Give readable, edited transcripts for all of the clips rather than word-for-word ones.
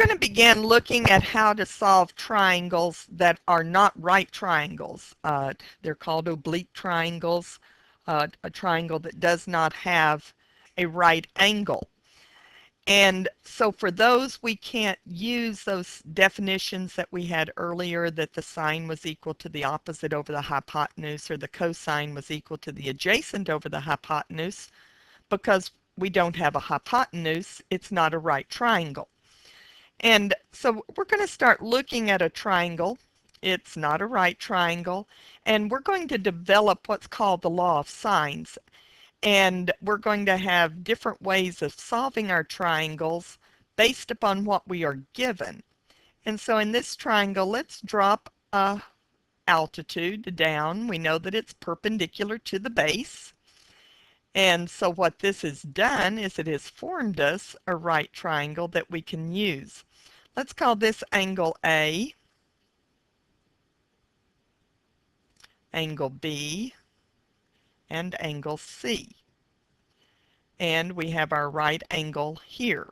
going to begin looking at how to solve triangles that are not right triangles. They're called oblique triangles, a triangle that does not have a right angle. And so for those, we can't use those definitions that we had earlier, that the sine was equal to the opposite over the hypotenuse, or the cosine was equal to the adjacent over the hypotenuse, because we don't have a hypotenuse. It's not a right triangle. And so we're going to start looking at a triangle. It's not a right triangle. And we're going to develop what's called the law of sines. And we're going to have different ways of solving our triangles based upon what we are given. And so in this triangle, let's drop a altitude down. We know that it's perpendicular to the base. And so what this has done is it has formed us a right triangle that we can use. Let's call this angle A, angle B, and angle C. And we have our right angle here.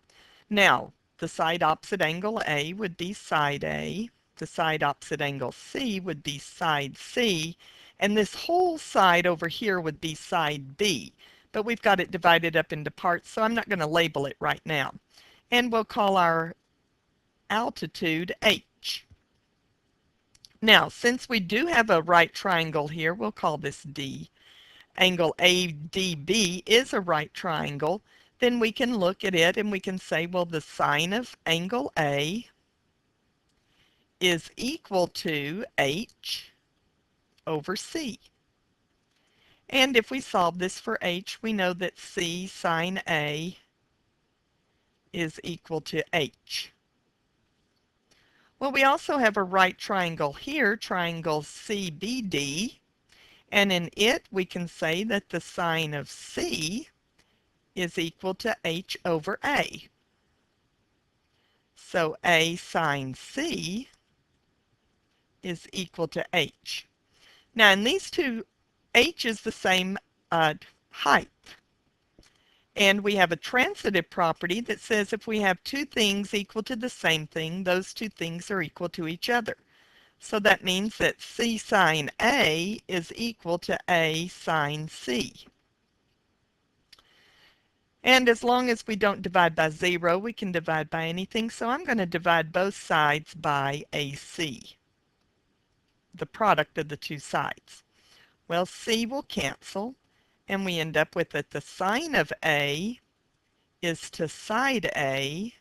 Now, the side opposite angle A would be side A. The side opposite angle C would be side C. And this whole side over here would be side B. But we've got it divided up into parts, so I'm not going to label it right now. And we'll call our altitude H. Now, since we do have a right triangle here, we'll call this D. Angle ADB is a right triangle. Then we can look at it and we can say, well, the sine of angle A is equal to H over C. And if we solve this for H, we know that C sine A is equal to H. Well, we also have a right triangle here, triangle CBD, and in it we can say that the sine of C is equal to H over A. So A sine C is equal to H. Now in these two, H is the same height. And we have a transitive property that says if we have two things equal to the same thing, those two things are equal to each other. So that means that C sine A is equal to A sine C. And as long as we don't divide by 0, we can divide by anything. So I'm going to divide both sides by AC, the product of the two sides. Well, C will cancel, and we end up with that the sine of A is to side A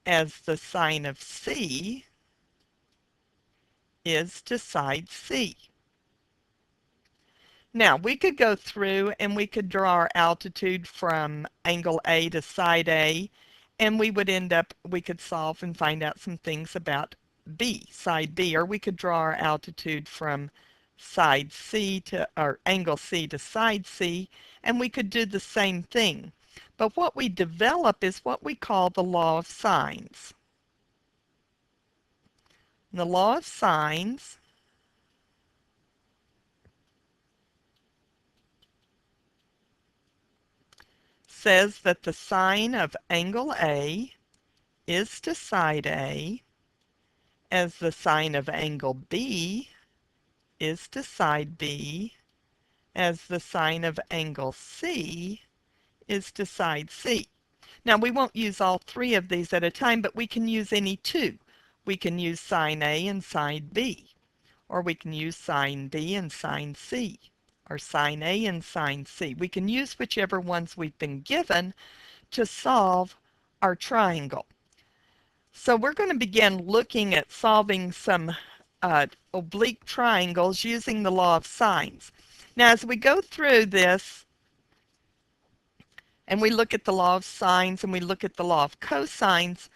as the sine of C is to side C. Now, we could go through and we could draw our altitude from angle A to side A, and we would end up, we could solve and find out some things about B, side B, or we could draw our altitude from side C to, or angle C to side C, and we could do the same thing. But what we develop is what we call the law of sines. The law of sines says that the sine of angle A is to side A as the sine of angle B is to side B as the sine of angle C is to side C. Now we won't use all three of these at a time, but we can use any two. We can use sine A and sine B, or we can use sine B and sine C, or sine A and sine C. We can use whichever ones we've been given to solve our triangle. So we're going to begin looking at solving some oblique triangles using the law of sines. Now as we go through this and we look at the law of sines and we look at the law of cosines,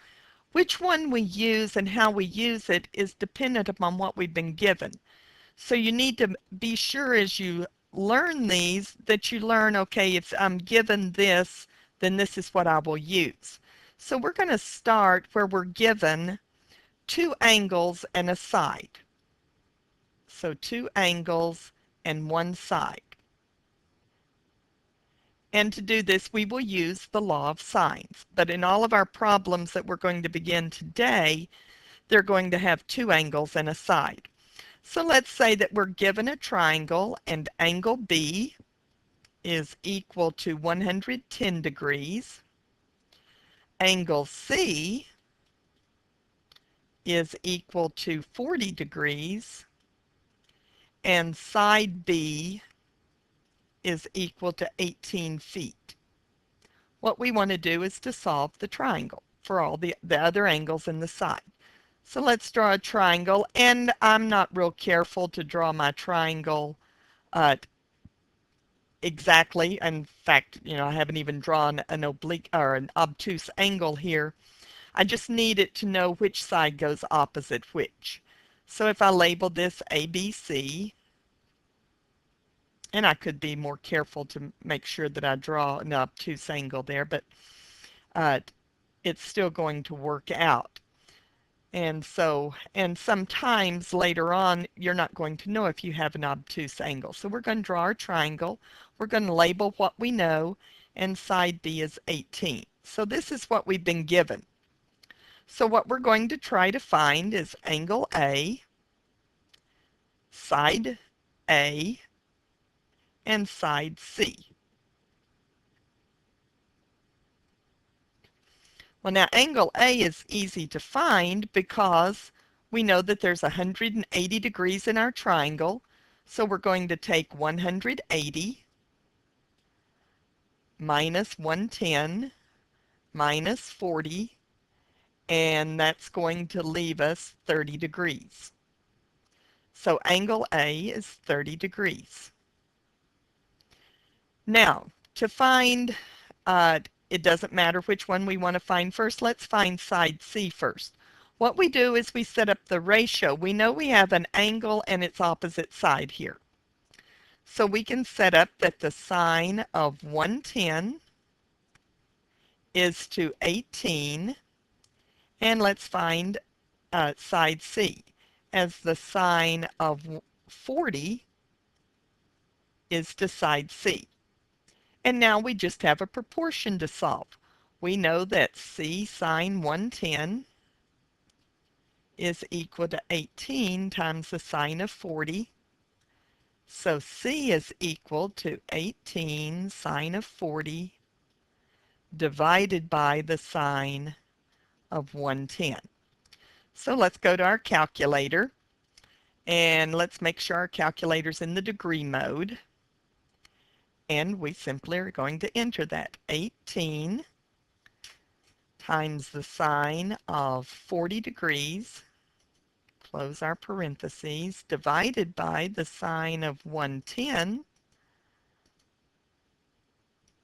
which one we use and how we use it is dependent upon what we've been given. So you need to be sure as you learn these that you learn, okay, if I'm given this, then this is what I will use. So we're going to start where we're given two angles and a side. So two angles and one side. And to do this, we will use the law of sines. But in all of our problems that we're going to begin today, they're going to have two angles and a side. So let's say that we're given a triangle and angle B is equal to 110 degrees. Angle C is equal to 40 degrees. And side B is equal to 18 feet. What we want to do is to solve the triangle for all the other angles in the side. So let's draw a triangle, and I'm not real careful to draw my triangle exactly. In fact, I haven't even drawn an oblique or an obtuse angle here. I just need it to know which side goes opposite which. So if I label this ABC, and I could be more careful to make sure that I draw an obtuse angle there, but uh, it's still going to work out. And sometimes later on, you're not going to know if you have an obtuse angle. So we're going to draw our triangle. We're going to label what we know, and side B is 18. So this is what we've been given. So what we're going to try to find is angle A, side A, and side C. Well, now angle A is easy to find because we know that there's 180 degrees in our triangle. So we're going to take 180 minus 110 minus 40, and that's going to leave us 30 degrees. So angle A is 30 degrees. Now, to find, it doesn't matter which one we want to find first. Let's find side C first. What we do is we set up the ratio. We know we have an angle and its opposite side here. So we can set up that the sine of 110 is to 18. And let's find side C, as the sine of 40 is to side C. And now we just have a proportion to solve. We know that C sine 110 is equal to 18 times the sine of 40. So C is equal to 18 sine of 40 divided by the sine of 110. So let's go to our calculator, and let's make sure our calculator's in the degree mode. And we simply are going to enter that. 18 times the sine of 40 degrees, close our parentheses, divided by the sine of 110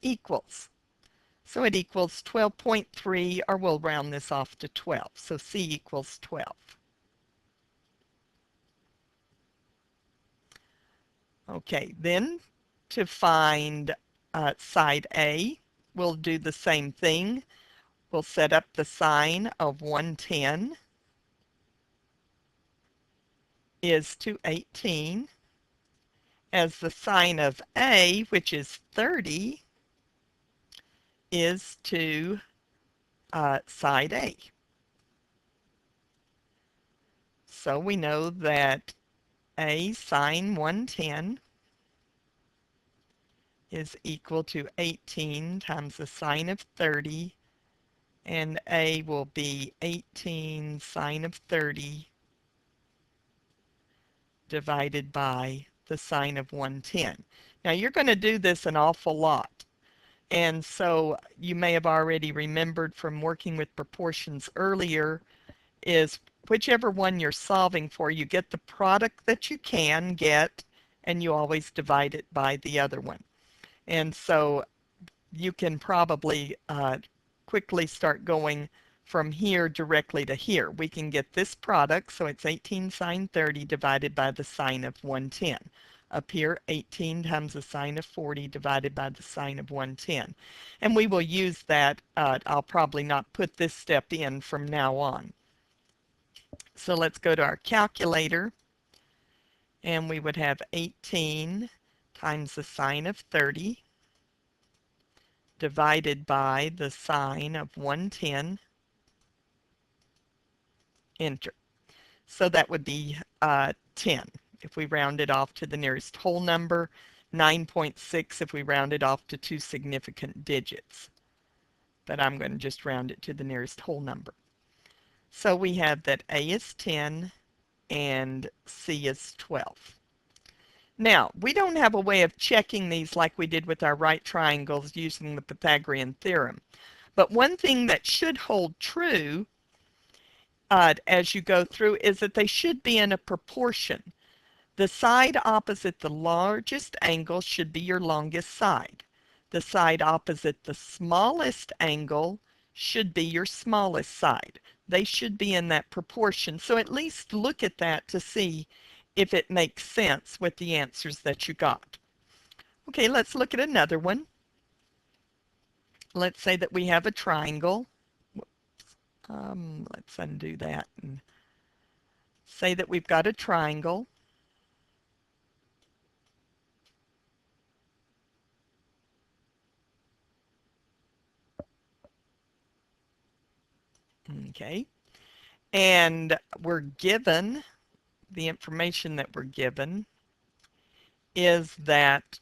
equals. So it equals 12.3, or we'll round this off to 12. So C equals 12. Okay, then to find side A, we'll do the same thing. We'll set up the sine of 110 is to 18, as the sine of A, which is 30, is to side A. So we know that A sine 110 is equal to 18 times the sine of 30, and A will be 18 sine of 30 divided by the sine of 110. Now you're going to do this an awful lot. And so you may have already remembered from working with proportions earlier is whichever one you're solving for, you get the product that you can get, and you always divide it by the other one. And so you can probably quickly start going from here directly to here. We can get this product, so it's 18 sine 30 divided by the sine of 110. Up here, 18 times the sine of 40 divided by the sine of 110. And we will use that. I'll probably not put this step in from now on. So let's go to our calculator, and we would have 18 times the sine of 30 divided by the sine of 110, enter. So that would be 10 if we round it off to the nearest whole number, 9.6 if we round it off to two significant digits. But I'm going to just round it to the nearest whole number. So we have that A is 10 and C is 12. Now, we don't have a way of checking these like we did with our right triangles using the Pythagorean theorem. But one thing that should hold true as you go through is that they should be in a proportion. The side opposite the largest angle should be your longest side. The side opposite the smallest angle should be your smallest side. They should be in that proportion. So at least look at that to see if it makes sense with the answers that you got. Okay, let's look at another one. Let's say that we have a triangle. Let's undo that and say that we've got a triangle. Okay, and we're given, the information that we're given is that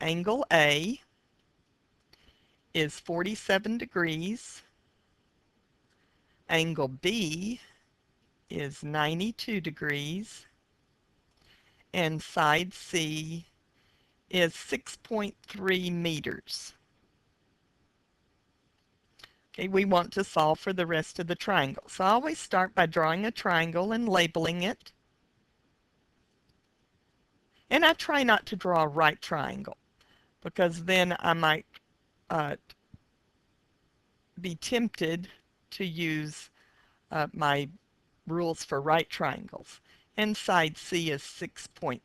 angle A is 47 degrees, angle B is 92 degrees, and side C is 6.3 meters. Okay, we want to solve for the rest of the triangle. So I always start by drawing a triangle and labeling it. And I try not to draw a right triangle because then I might be tempted to use my rules for right triangles. And side C is 6.3.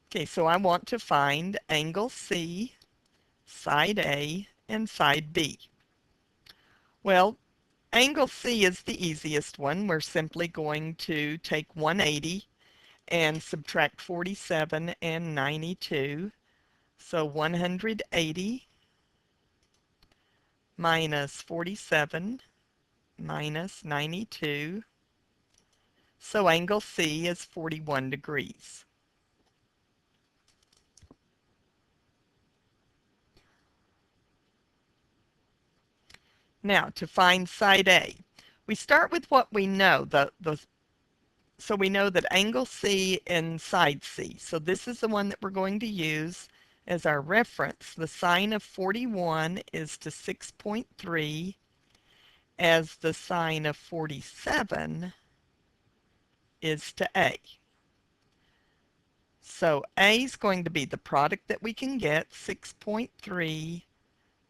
Okay, so I want to find angle C, side A, and side B. Well, angle C is the easiest one. We're simply going to take 180 and subtract 47 and 92. So 180 minus 47 minus 92. So angle C is 41 degrees. Now, to find side A, we start with what we know. So we know that angle C and side C. So this is the one that we're going to use as our reference. The sine of 41 is to 6.3 as the sine of 47 is to A. So A is going to be the product that we can get, 6.3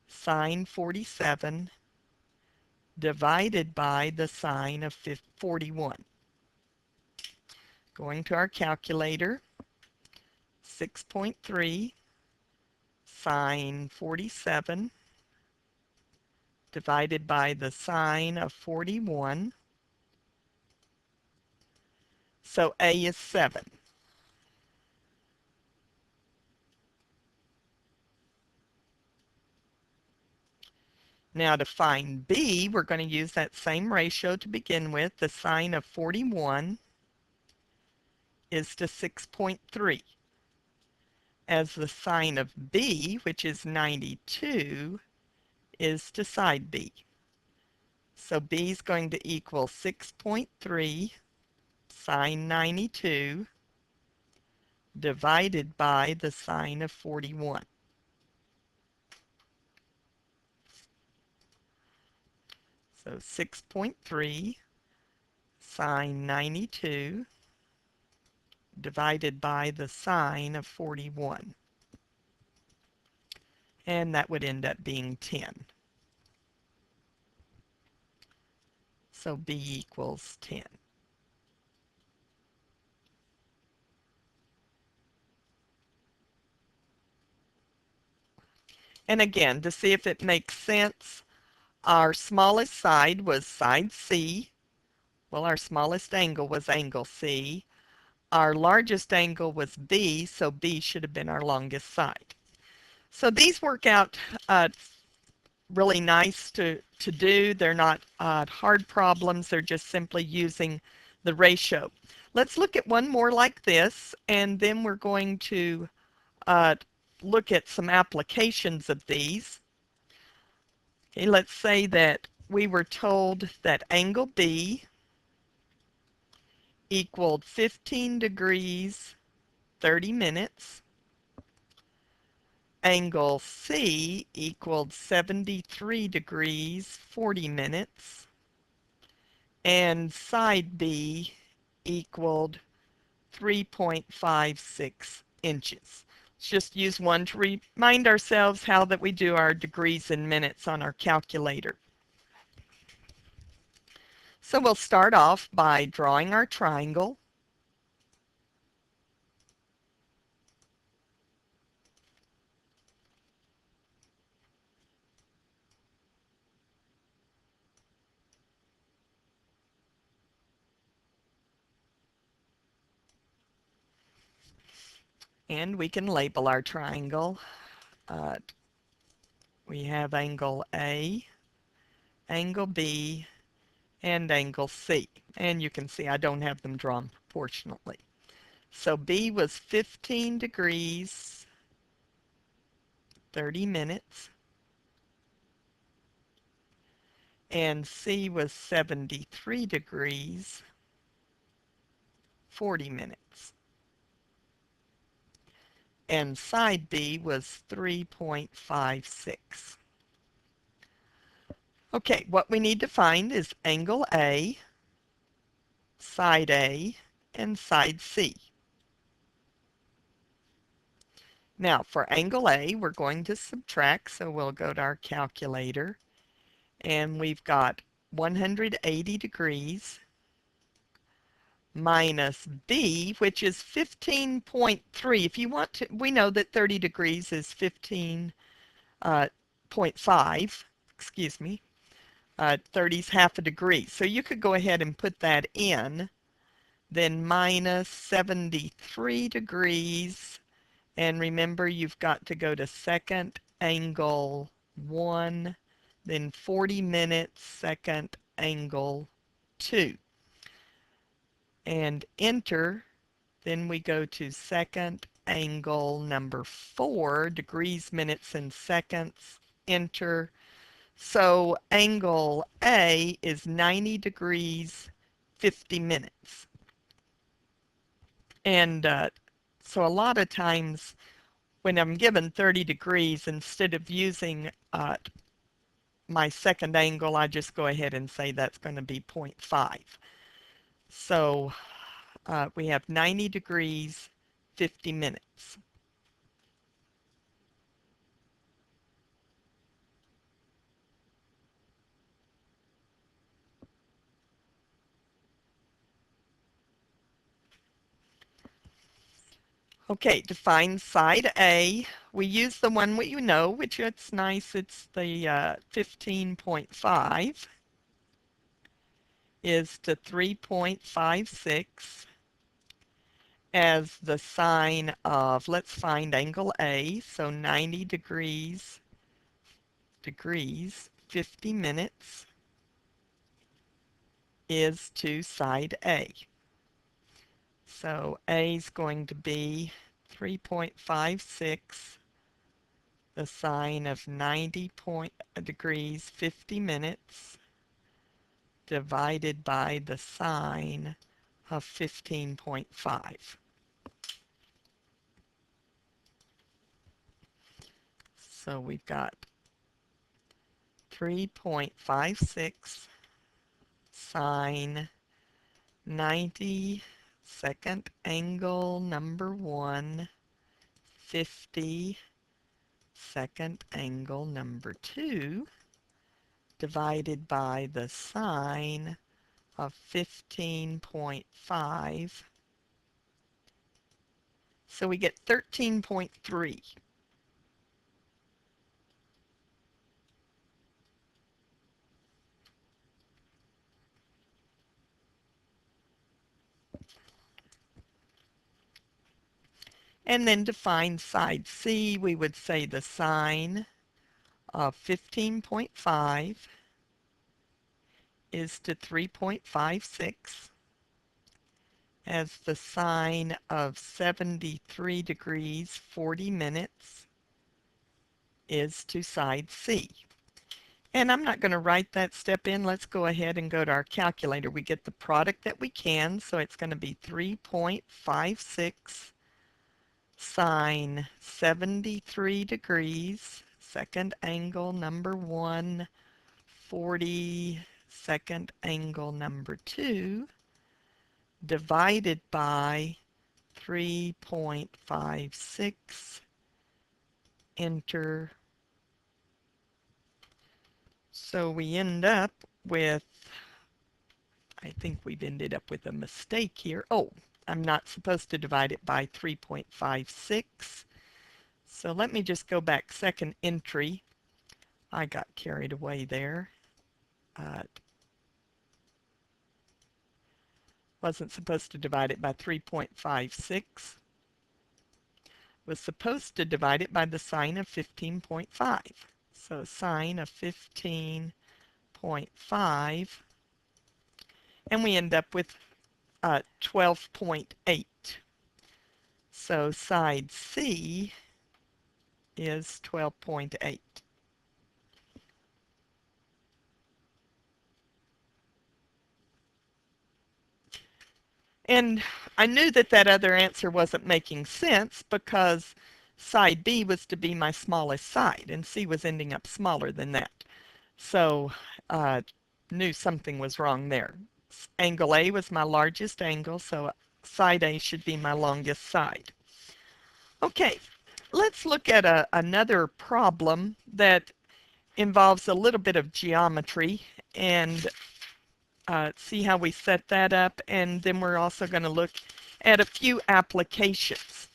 sine 47 divided by the sine of 41. Going to our calculator, 6.3 sine 47 divided by the sine of 41. So A is 7. Now to find B, we're going to use that same ratio to begin with. The sine of 41 is to 6.3, as the sine of B, which is 92, is to side B. So B is going to equal 6.3 sine 92 divided by the sine of 41. So 6.3 sine 92 divided by the sine of 41. And that would end up being 10. So B equals 10. And again, to see if it makes sense, Our smallest side was side C. Well, our smallest angle was angle C. Our largest angle was B, so B should have been our longest side. So these work out really nice to do. They're not hard problems. They're just simply using the ratio. Let's look at one more like this, and then we're going to uh, look at some applications of these. Okay, let's say that we were told that angle B equaled 15 degrees 30 minutes. Angle C equaled 73 degrees 40 minutes. And side B equaled 3.56 inches. Let's just use one to remind ourselves how that we do our degrees and minutes on our calculator. So we'll start off by drawing our triangle. And we can label our triangle. Uh, we have angle A, angle B, and angle C. And you can see I don't have them drawn proportionately. So B was 15 degrees, 30 minutes. And C was 73 degrees, 40 minutes. And side B was 3.56. Okay, what we need to find is angle A, and side C. Now, for angle A, we're going to subtract, so we'll go to our calculator, and we've got 180 degrees minus B, which is 15.3. If you want to, we know that 30 degrees is 15.5, excuse me. 30 is half a degree. So you could go ahead and put that in, then minus 73 degrees. And remember, you've got to go to second angle 1, then 40 minutes, second angle 2. And enter. Then we go to second angle number 4, degrees, minutes, and seconds. Enter. So angle A is 90 degrees, 50 minutes. And so a lot of times when I'm given 30 degrees, instead of using my second angle, I just go ahead and say that's going to be 0.5. So we have 90 degrees, 50 minutes. Okay, to find side A, we use the one you know, which it's nice, it's the 15.5 is to 3.56 as the sine of, let's find angle A, so 90 degrees, 50 minutes is to side A. So A is going to be 3.56, the sine of 90 degrees, 50 minutes, divided by the sine of 15.5. So we've got 3.56 sine 90, second angle number 1, 50, second angle number 2, divided by the sine of 15.5. So we get 13.3. And then to find side C, we would say the sine of 15.5 is to 3.56 as the sine of 73 degrees 40 minutes is to side C. And I'm not going to write that step in. Let's go ahead and go to our calculator. We get the product that we can, so it's going to be 3.56 sine 73 degrees, second angle number 1, 40, second angle number 2, divided by 3.56, enter. So we end up with, I think we've ended up with a mistake here. Oh, I'm not supposed to divide it by 3.56. So let me just go back second entry. I got carried away there. Wasn't supposed to divide it by 3.56. Was supposed to divide it by the sine of 15.5. So sine of 15.5. And we end up with 12.8. So side C is 12.8. And I knew that that other answer wasn't making sense because side B was to be my smallest side, and C was ending up smaller than that. So knew something was wrong there. Angle A was my largest angle, so side A should be my longest side. Okay, let's look at another problem that involves a little bit of geometry and see how we set that up, and then we're also going to look at a few applications.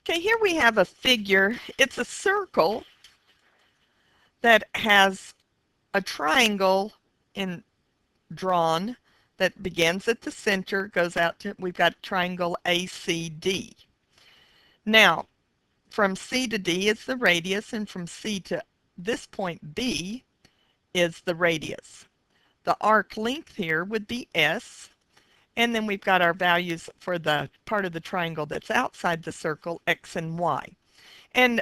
Okay, here we have a figure. It's a circle that has a triangle drawn that begins at the center, goes out to, we've got triangle ACD. Now, from C to D is the radius, and from C to this point B is the radius. The arc length here would be S, and then we've got our values for the part of the triangle that's outside the circle, X and Y. And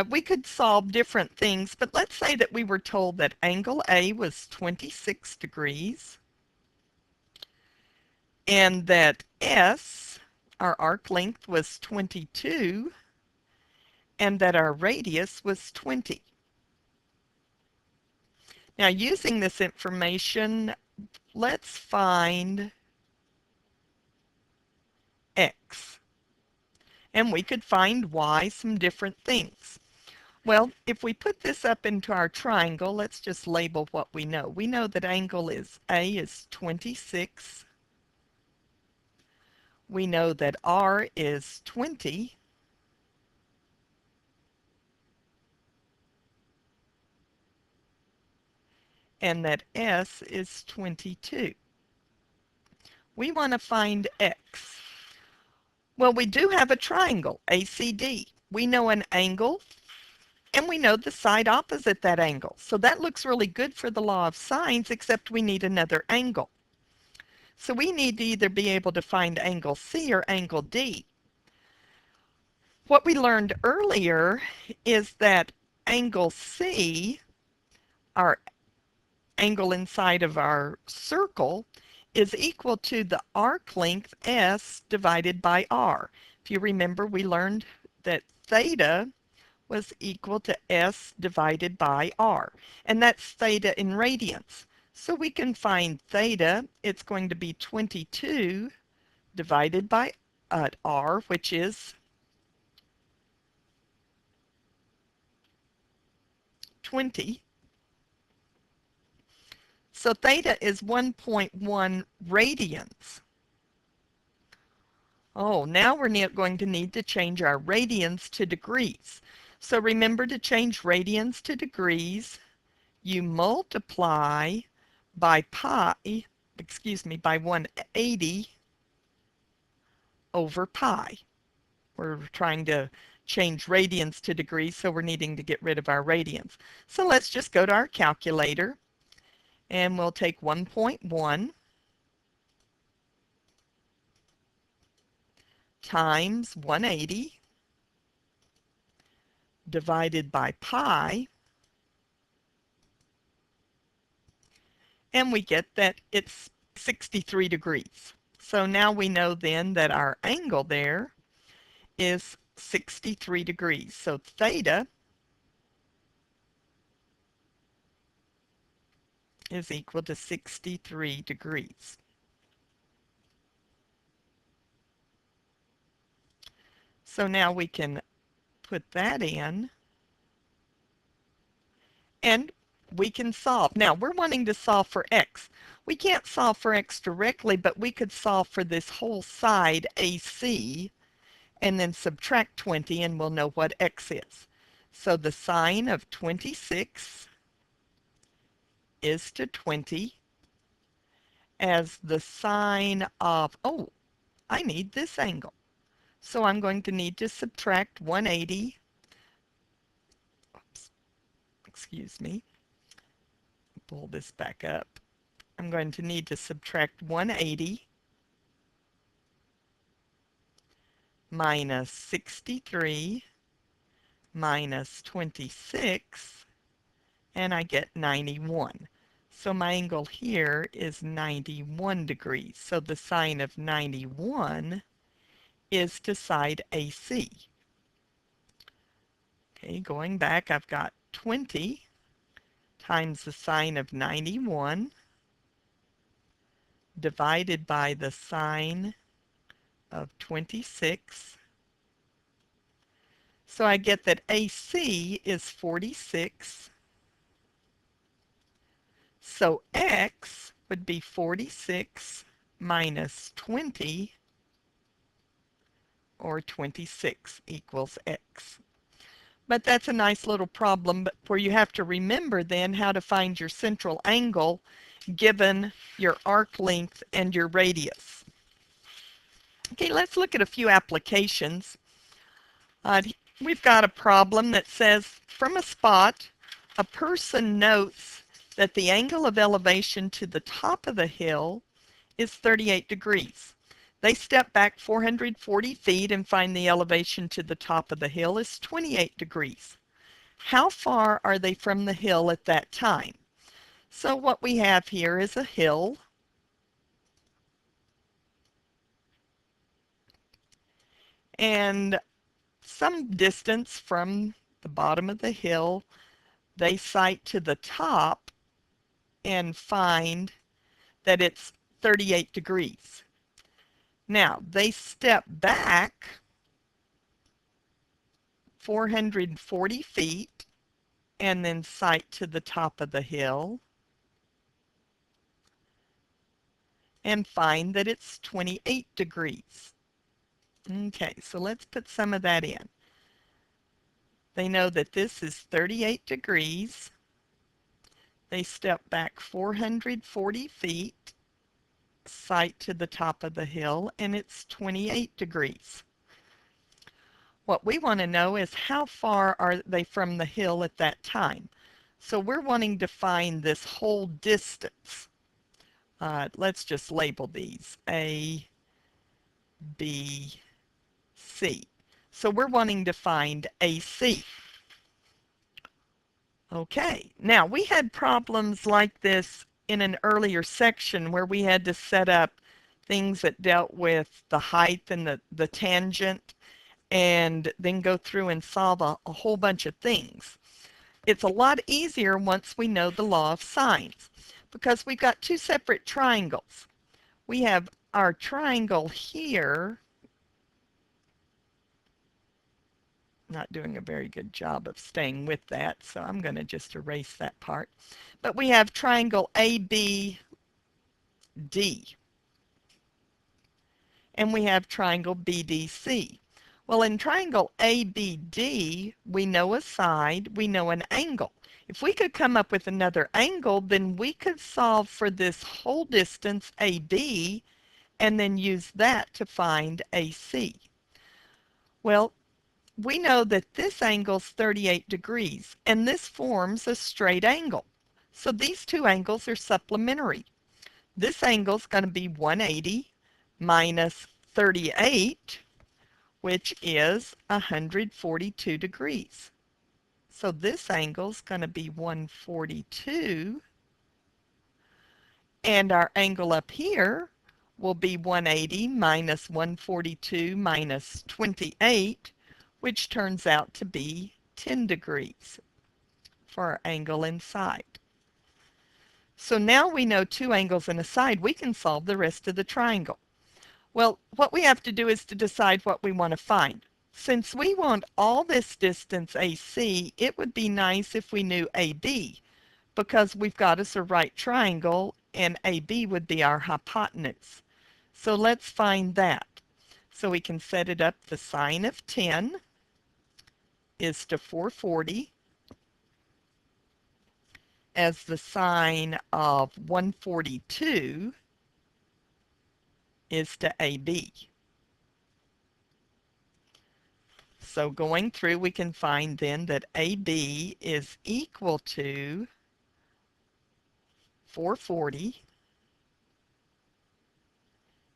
we could solve different things, but let's say that we were told that angle A was 26 degrees, and that S, our arc length, was 22, and that our radius was 20. Now, using this information, let's find X. And we could find Y some different things. Well, if we put this up into our triangle, let's just label what we know. We know that angle A is 26. We know that R is 20. And that S is 22. We want to find X. Well, we do have a triangle, ACD. We know an angle, and we know the side opposite that angle. So that looks really good for the law of sines, except we need another angle. So we need to either be able to find angle C or angle D. What we learned earlier is that angle C, our angle inside of our circle, is equal to the arc length S divided by R. If you remember, we learned that theta was equal to S divided by R, and that's theta in radians. So we can find theta. It's going to be 22 divided by R, which is 20. So theta is 1.1 radians. Oh, now we're going to need to change our radians to degrees. So remember to change radians to degrees. you multiply by by 180 over pi. We're trying to change radians to degrees, so we're needing to get rid of our radians. So let's just go to our calculator, and we'll take 1.1 times 180 divided by pi, and we get that it's 63 degrees. So now we know then that our angle there is 63 degrees. So theta is equal to 63 degrees. So now we can put that in, and we can solve. Now we're wanting to solve for x. We can't solve for x directly, but we could solve for this whole side AC and then subtract 20, and we'll know what x is. So the sine of 26 is to 20 as the sine of, oh, I need this angle. So I'm going to need to subtract 180, oops, excuse me, pull this back up. I'm going to need to subtract 180 minus 63 minus 26, and I get 91. So my angle here is 91 degrees. So the sine of 91 is to side AC. Okay, going back, I've got 20 times the sine of 91 divided by the sine of 26. So I get that AC is 46. So x would be 46 minus 20, or 26 equals x. But that's a nice little problem where you have to remember then how to find your central angle given your arc length and your radius. Okay, let's look at a few applications. We've got a problem that says from a spot, a person notes that the angle of elevation to the top of the hill is 38 degrees. They step back 440 feet and find the elevation to the top of the hill is 28 degrees. How far are they from the hill at that time? So what we have here is a hill, and some distance from the bottom of the hill, they sight to the top and find that it's 38 degrees. Now, they step back 440 feet and then sight to the top of the hill and find that it's 28 degrees. Okay, so let's put some of that in. They know that this is 38 degrees. They step back 440 feet, sight to the top of the hill, and it's 28 degrees. What we want to know is how far are they from the hill at that time. So we're wanting to find this whole distance. Let's just label these A, B, C. So we're wanting to find AC. Okay, now we had problems like this in an earlier section where we had to set up things that dealt with the height and the tangent, and then go through and solve a whole bunch of things. It's a lot easier once we know the law of sines, because we've got two separate triangles. We have our triangle here. Not doing a very good job of staying with that, so I'm going to just erase that part. But we have triangle ABD, and we have triangle BDC. Well, in triangle ABD, we know a side, we know an angle. If we could come up with another angle, then we could solve for this whole distance AB and then use that to find AC. Well, we know that this angle's 38 degrees, and this forms a straight angle. So these two angles are supplementary. This angle's going to be 180 minus 38, which is 142 degrees. So this angle's going to be 142, and our angle up here will be 180 minus 142 minus 28, which turns out to be 10 degrees for our angle inside. So now we know two angles and a side. We can solve the rest of the triangle. Well, what we have to do is to decide what we want to find. Since we want all this distance AC, it would be nice if we knew AB, because we've got us a right triangle and AB would be our hypotenuse. So let's find that. So we can set it up. The sine of 10 is to 440 as the sine of 142 is to AB. So going through, we can find then that AB is equal to 440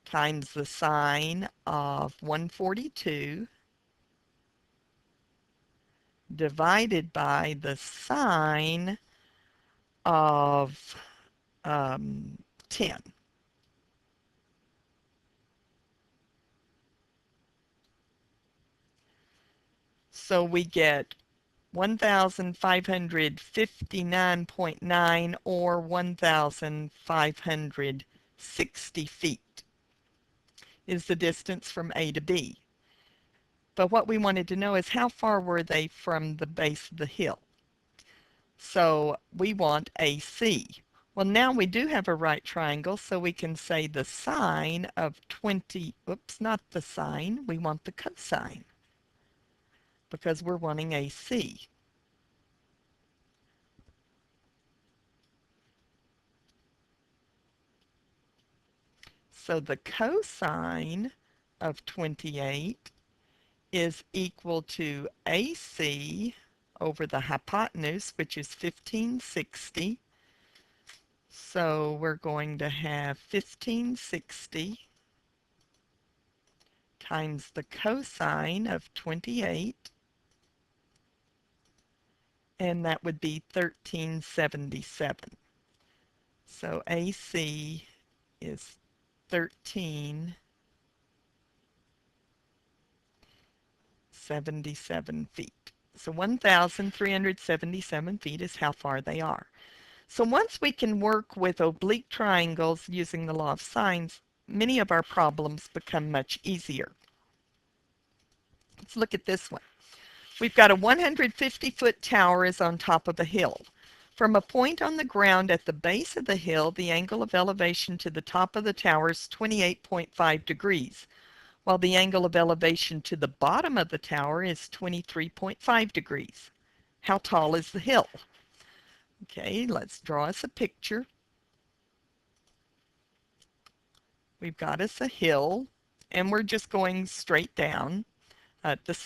times the sine of 142 divided by the sine of 10. So we get 1,559.9 or 1,560 feet is the distance from A to B. But what we wanted to know is how far were they from the base of the hill? So we want AC. Well, now we do have a right triangle, so we can say the sine of 20, oops, not the sine, we want the cosine because we're wanting AC. So the cosine of 28 is equal to AC over the hypotenuse, which is 1560. So we're going to have 1560 times the cosine of 28, and that would be 1377. So AC is 1377 feet. So 1,377 feet is how far they are. So once we can work with oblique triangles using the law of sines, many of our problems become much easier. Let's look at this one. We've got a 150-foot tower is on top of a hill. From a point on the ground at the base of the hill, the angle of elevation to the top of the tower is 28.5 degrees, while the angle of elevation to the bottom of the tower is 23.5 degrees. How tall is the hill? Okay, let's draw us a picture. We've got us a hill, and we're just going straight down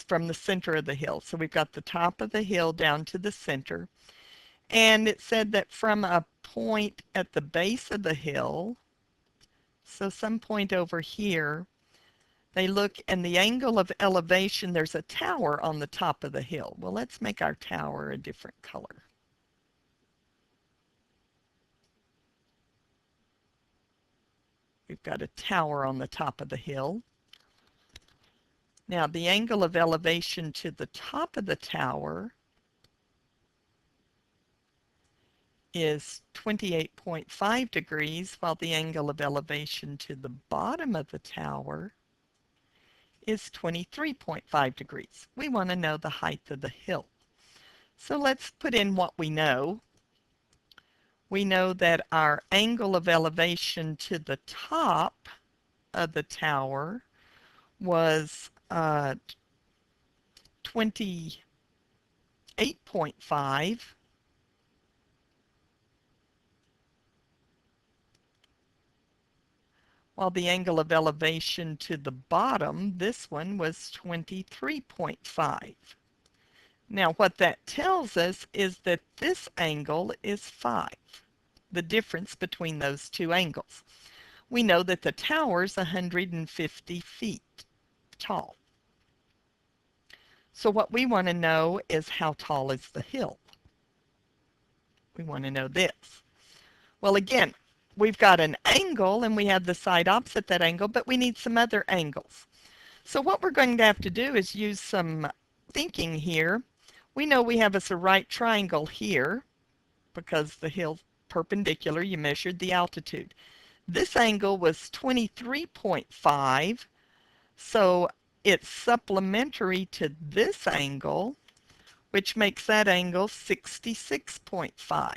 from the center of the hill. So we've got the top of the hill down to the center. And it said that from a point at the base of the hill, so some point over here, they look, and the angle of elevation, there's a tower on the top of the hill. Well, let's make our tower a different color. We've got a tower on the top of the hill. Now, the angle of elevation to the top of the tower is 28.5 degrees, while the angle of elevation to the bottom of the tower is 23.5 degrees. We want to know the height of the hill. So let's put in what we know. We know that our angle of elevation to the top of the tower was 28.5. While the angle of elevation to the bottom, this one was 23.5. Now what that tells us is that this angle is 5, the difference between those two angles. We know that the tower's 150 feet tall. So what we want to know is how tall is the hill? We want to know this. Well, again, we've got an angle and we have the side opposite that angle, but we need some other angles. So what we're going to have to do is use some thinking here. We know we have us a right triangle here because the hill's perpendicular, you measured the altitude. This angle was 23.5, so it's supplementary to this angle, which makes that angle 66.5.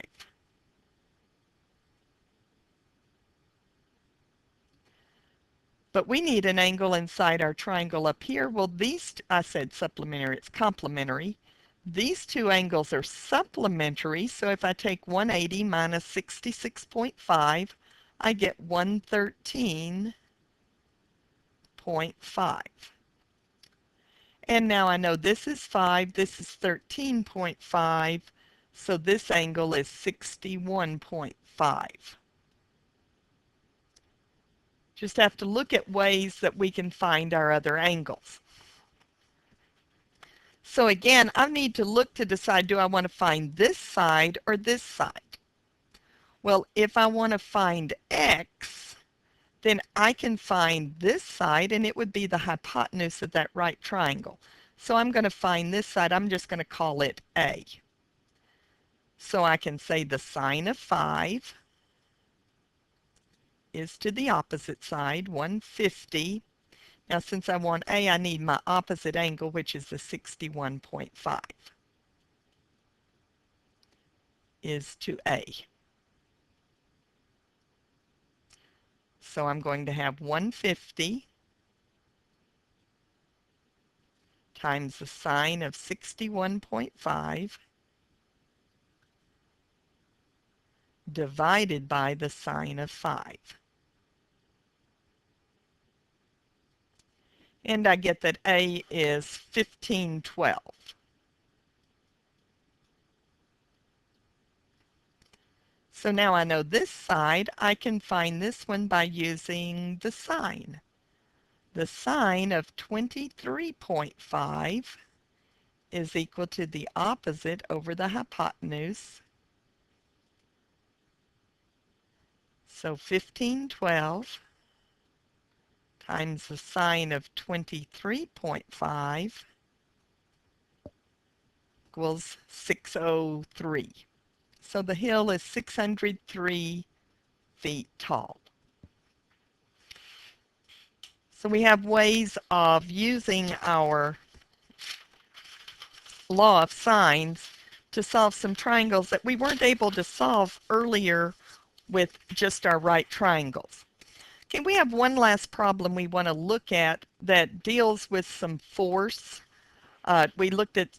But we need an angle inside our triangle up here. Well, these, I said supplementary, it's complementary. These two angles are supplementary, so if I take 180 minus 66.5, I get 113.5. And now I know this is 5, this is 13.5, so this angle is 61.5. Just have to look at ways that we can find our other angles. So again, I need to look to decide, do I want to find this side or this side? Well, if I want to find x, then I can find this side, and it would be the hypotenuse of that right triangle. So I'm going to find this side. I'm just going to call it A. So I can say the sine of 5 is to the opposite side, 150. Now, since I want A, I need my opposite angle, which is the 61.5, is to A. So I'm going to have 150 times the sine of 61.5 divided by the sine of 5. And I get that A is 1512. So now I know this side. I can find this one by using the sine. The sine of 23.5 is equal to the opposite over the hypotenuse. So 1512 times the sine of 23.5 equals 603. So the hill is 603 feet tall. So we have ways of using our law of sines to solve some triangles that we weren't able to solve earlier with just our right triangles. Okay, we have one last problem we want to look at that deals with some force. We looked at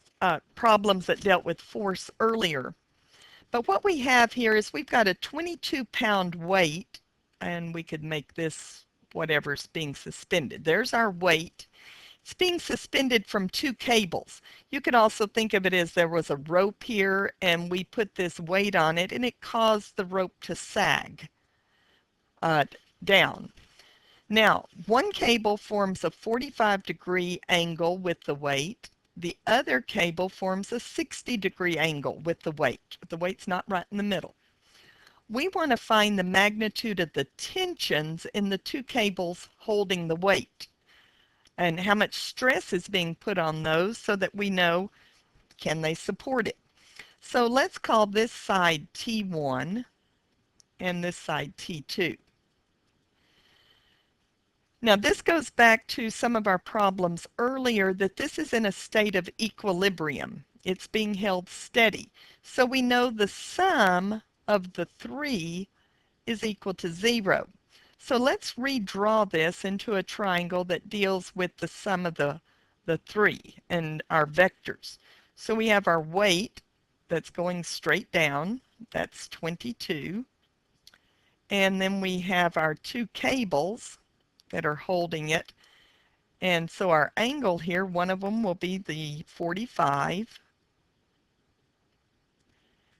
problems that dealt with force earlier. But what we have here is we've got a 22-pound weight, and we could make this whatever's being suspended. There's our weight. It's being suspended from two cables. You could also think of it as there was a rope here, and we put this weight on it, and it caused the rope to sag down. Now, one cable forms a 45-degree angle with the weight. The other cable forms a 60-degree angle with the weight. The weight's not right in the middle. We want to find the magnitude of the tensions in the two cables holding the weight and how much stress is being put on those so that we know, can they support it? So let's call this side T1 and this side T2. Now this goes back to some of our problems earlier, that this is in a state of equilibrium. It's being held steady. So we know the sum of the three is equal to 0. So let's redraw this into a triangle that deals with the sum of the the 3 and our vectors. So we have our weight that's going straight down. That's 22. And then we have our 2 cables that are holding it. And so our angle here, one of them will be the 45,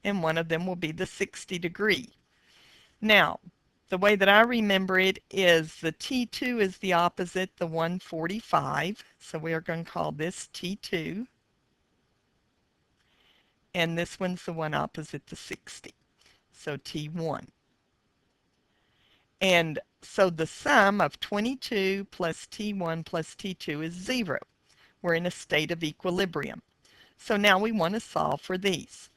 and one of them will be the 60-degree. Now, the way that I remember it is the T2 is the opposite, the 145. So we are going to call this T2. And this one's the one opposite the 60. So T1. And so the sum of 22 plus T1 plus T2 is 0. We're in a state of equilibrium. So now we want to solve for these.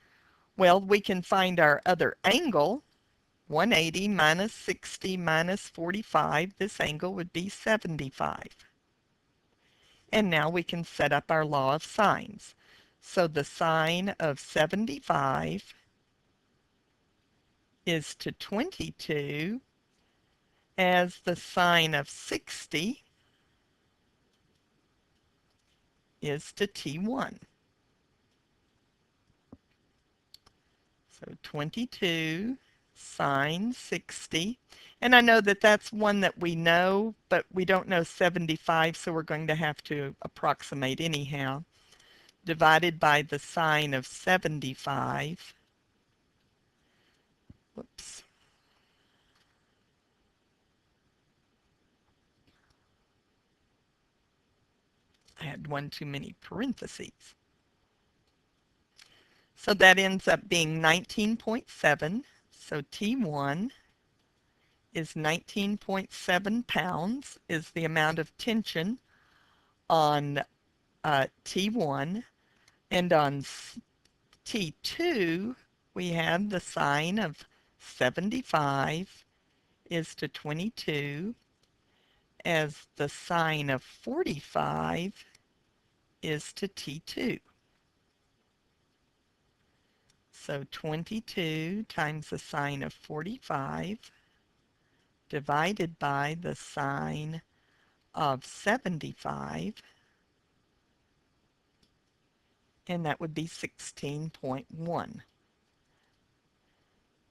Well, we can find our other angle. 180 minus 60 minus 45. This angle would be 75. And now we can set up our law of sines. So the sine of 75 is to 22 as the sine of 60 is to T1. So 22 sine 60. And I know that that's one that we know, but we don't know 75, so we're going to have to approximate anyhow. Divided by the sine of 75. Whoops. I had one too many parentheses. So that ends up being 19.7. So T1 is 19.7 pounds is the amount of tension on T1. And on T2, we have the sine of 75 is to 22 as the sine of 45 is to T2. So 22 times the sine of 45 divided by the sine of 75, and that would be 16.1.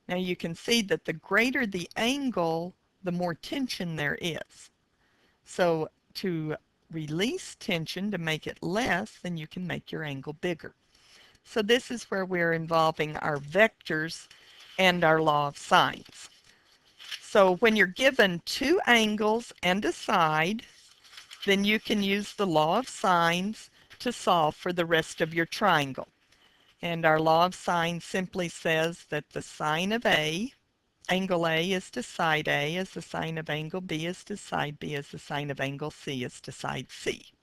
Now you can see that the greater the angle, the more tension there is. So to release tension, to make it less, then you can make your angle bigger. So this is where we're involving our vectors and our law of sines. So when you're given 2 angles and a side, then you can use the law of sines to solve for the rest of your triangle. And our law of sines simply says that the sine of A, angle A is to side A, as the sine of angle B is to side B, as the sine of angle C is to side C.